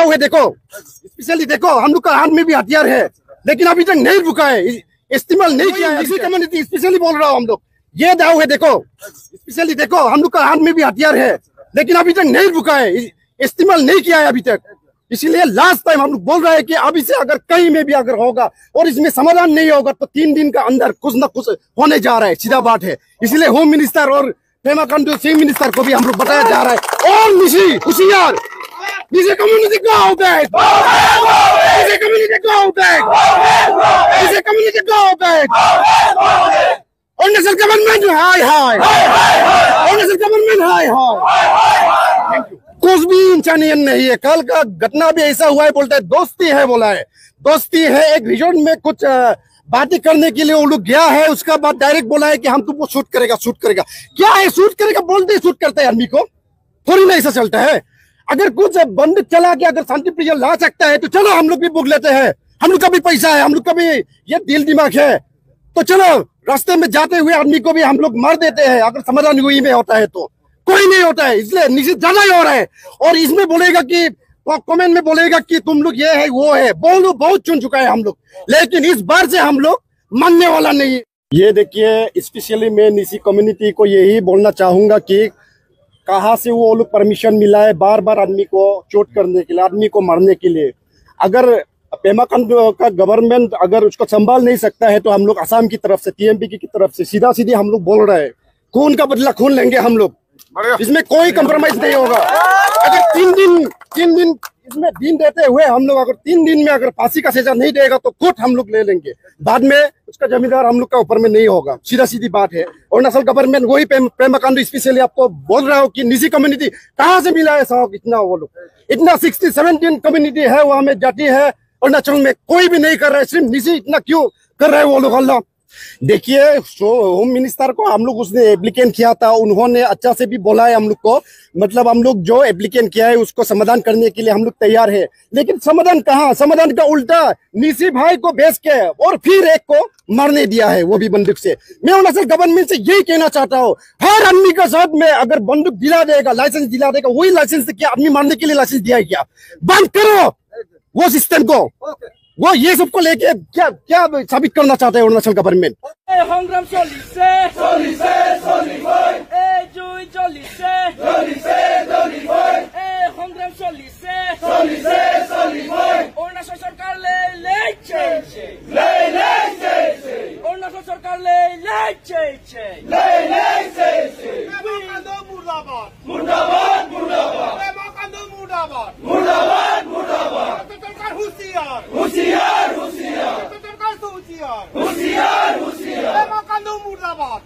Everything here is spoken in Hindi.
दाव है देखो, स्पेशली देखो हम लोग का हाथ में भी हथियार है, लेकिन अभी तक नहीं रुका है, इस्तेमाल नहीं किया है। इसी कम्युनिटी स्पेशली बोल रहा हूँ हम लोग, ये दाव है देखो, स्पेशली देखो हम लोग का हाथ में भी हथियार है, लेकिन अभी तक नहीं रुका है, इस्तेमाल नहीं किया है अभी तक। इसीलिए लास्ट टाइम हम लोग बोल रहे हैं कि अभी से अगर कहीं में भी अगर होगा और इसमें समाधान नहीं होगा तो 3 दिन का अंदर कुछ न कुछ होने जा रहा है, सीधा बात है। इसलिए होम मिनिस्टर और पेमा खांडू चीफ मिनिस्टर को भी हम लोग बताया जा रहा है, और निशी होशियार, Nishi community go back, Nishi community go back, Nishi community go back, Arunachal government हाय हाय, अरुणाचल गवर्नमेंट हाय हाय। कुछ भी इंसानियत नहीं है। कल का घटना भी ऐसा हुआ है, बोलता है दोस्ती है, बोला है दोस्ती है। एक रिजॉर्ट में कुछ बातें करने के लिए वो लोग गया है, उसका बाद डायरेक्ट बोला है कि हम तुमको शूट करेगा, शूट करेगा। क्या है शूट करेगा, बोलते शूट करता है आदमी को, थोड़ी ना ऐसा चलता है। अगर कुछ बंदूक चला के अगर शांति प्रिय ला सकता है तो चलो हम लोग भी भुग लेते हैं, हम लोग का भी पैसा है, हम लोग का भी ये दिल दिमाग है, तो चलो रास्ते में जाते हुए आदमी को भी हम लोग मार देते हैं। अगर समाधान हुई में होता है तो कोई नहीं होता है, इसलिए निश्चित ज्यादा ही हो रहा है। और इसमें बोलेगा कि कमेंट में बोलेगा कि तुम लोग ये है वो है, बोलो बहुत चुन चुका है हम लोग, लेकिन इस बार से हम लोग मानने वाला नहीं। ये देखिए, स्पेशली मैं निसी कम्युनिटी को यही बोलना चाहूंगा कि कहाँ से वो लोग परमिशन मिला है बार बार आदमी को चोट करने के लिए, आदमी को मारने के लिए। अगर पेमा खांडू का गवर्नमेंट अगर उसको संभाल नहीं सकता है तो हम लोग असम की तरफ से, टीएमपी की तरफ से सीधा सीधी हम लोग बोल रहे हैं, खून का बदला खून लेंगे हम लोग, इसमें कोई कंप्रोमाइज नहीं होगा। अगर 3 दिन इसमें दिन देते हुए हम लोग अगर 3 दिन में अगर फांसी का सजा नहीं देगा तो खुद हम लोग ले लेंगे, बाद में उसका जमींदार हम लोग का ऊपर में नहीं होगा, सीधा सीधी बात है। अरुणाचल गवर्नमेंट वही पेमा खांडू स्पेशली आपको बोल रहा हूँ कि निसी कम्युनिटी कहाँ से मिला है साहब, इतना वो लोग इतना 60-70 कम्युनिटी है वहां में जाति है, अरुणाचल में कोई भी नहीं कर रहा है, सिर्फ निसी इतना क्यों कर रहे हैं वो लोग। अल्लाह देखिए, होम मिनिस्टर को हम लोग उसने एप्लीकेंट किया था, उन्होंने अच्छा से भी बोला है हम लोग को, मतलब हम लोग जो एप्लीकेंट किया है उसको समाधान करने के लिए हम लोग तैयार है। लेकिन समाधान कहाँ, समाधान का उल्टा निसी भाई को भेज के और फिर एक को मारने दिया है, वो भी बंदूक से। मैं अरुणाचल गवर्नमेंट से यही कहना चाहता हूँ, हर आदमी के साथ में अगर बंदूक दिला देगा, लाइसेंस दिला देगा, वही लाइसेंस क्या आदमी मारने के लिए लाइसेंस दिया है क्या? बंद करो वो सिस्टम को। वो ये सबको लेके क्या क्या साबित करना चाहते हैं अरुणाचल गवर्नमेंट? होशियार होशियार, पेमा खांडू मुर्दाबाद।